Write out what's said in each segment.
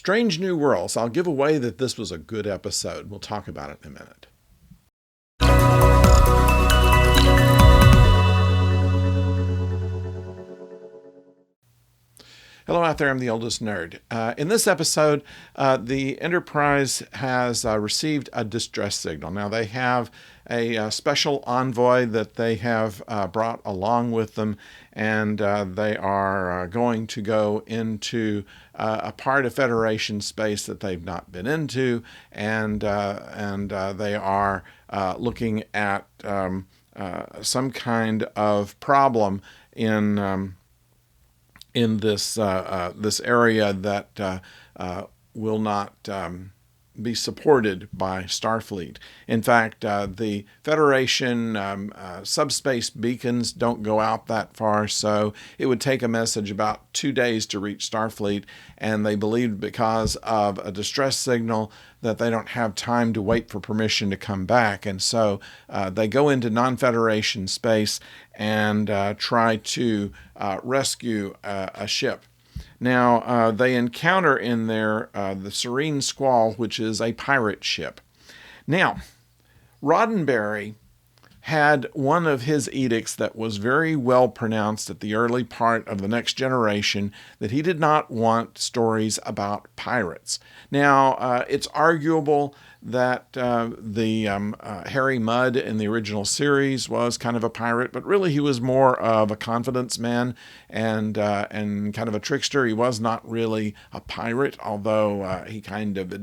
Strange New Worlds. I'll give away that this was a good episode. We'll talk about it in a minute. Hello out there, I'm the oldest nerd. In this episode, the Enterprise has received a distress signal. Now they have a special envoy that they have brought along with them, and they are going to go into a part of Federation space that they've not been into, and they are looking at some kind of problem in this this area that will not be supported by Starfleet. In fact, the Federation subspace beacons don't go out that far, so it would take a message about 2 days to reach Starfleet, and they believe because of a distress signal that they don't have time to wait for permission to come back, and so they go into non-Federation space and try to rescue a ship. Now, they encounter in there the Serene Squall, which is a pirate ship. Now, Roddenberry had one of his edicts that was very well pronounced at the early part of The Next Generation, that he did not want stories about pirates. Now, it's arguable that Harry Mudd in the original series was kind of a pirate, but really he was more of a confidence man and kind of a trickster. He was not really a pirate, although he kind of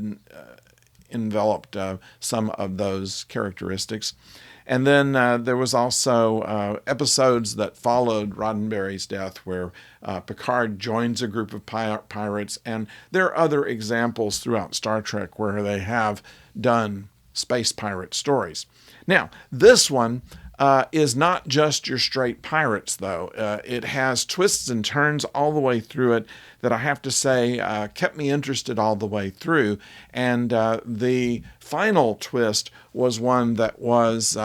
enveloped some of those characteristics. And then there was also episodes that followed Roddenberry's death where Picard joins a group of pirates, and there are other examples throughout Star Trek where they have done space pirate stories. Now, this one is not just your straight pirates, though. It has twists and turns all the way through it that I have to say kept me interested all the way through. And the final twist was one that was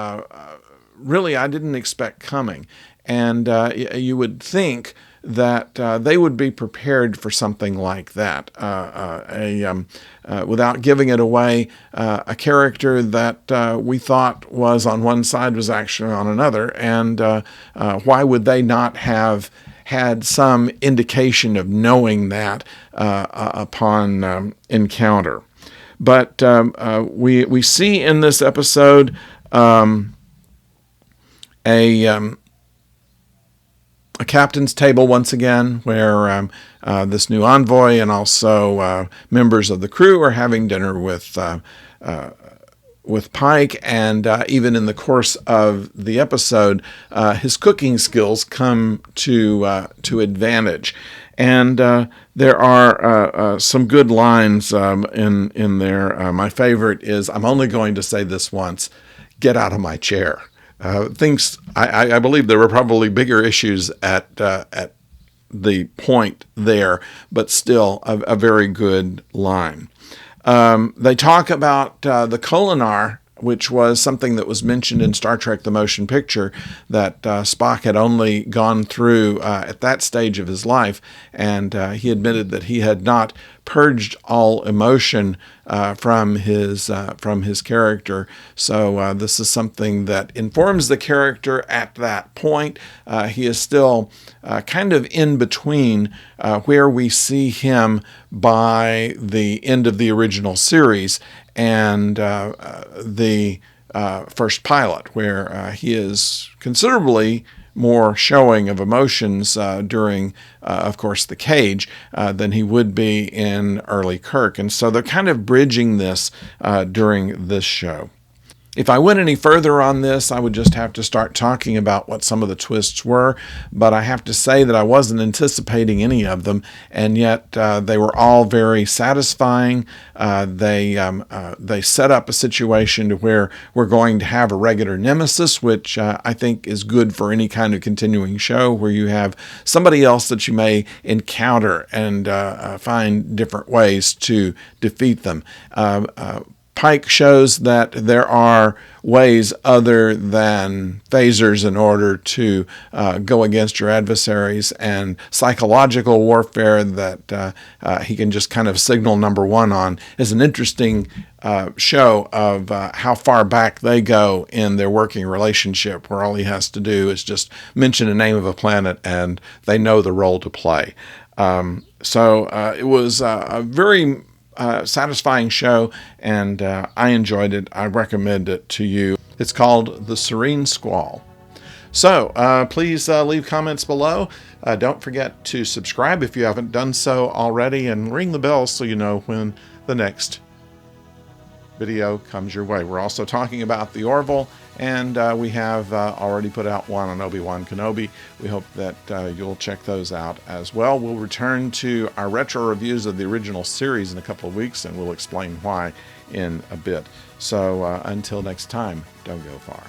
really I didn't expect coming. And you would think that they would be prepared for something like that, without giving it away, a character that we thought was on one side was actually on another, and why would they not have had some indication of knowing that upon encounter? But we see in this episode a captain's table once again, where this new envoy and also members of the crew are having dinner with Pike, and even in the course of the episode, his cooking skills come to advantage. And there are some good lines in there. My favorite is, "I'm only going to say this once, get out of my chair." I believe there were probably bigger issues at the point there, but still a very good line. They talk about the Kolinar, which was something that was mentioned in Star Trek The Motion Picture, that Spock had only gone through at that stage of his life, and he admitted that he had not purged all emotion from his character. So this is something that informs the character at that point. He is still kind of in between where we see him by the end of the original series and the first pilot, where he is considerably more showing of emotions during, of course, The Cage than he would be in early Kirk. And so they're kind of bridging this during this show. If I went any further on this, I would just have to start talking about what some of the twists were, but I have to say that I wasn't anticipating any of them, and yet they were all very satisfying. They set up a situation to where we're going to have a regular nemesis, which I think is good for any kind of continuing show where you have somebody else that you may encounter and find different ways to defeat them. Pike shows that there are ways other than phasers in order to go against your adversaries, and psychological warfare that he can just kind of signal number one on is an interesting show of how far back they go in their working relationship, where all he has to do is just mention the name of a planet and they know the role to play. So it was a very satisfying show, and I enjoyed it. I recommend it to you. It's called The Serene Squall. So please leave comments below. Don't forget to subscribe if you haven't done so already, and ring the bell so you know when the next video comes your way. We're also talking about the Orville, and we have already put out one on Obi-Wan Kenobi. We hope that you'll check those out as well. We'll return to our retro reviews of the original series in a couple of weeks, and we'll explain why in a bit. So until next time, don't go far.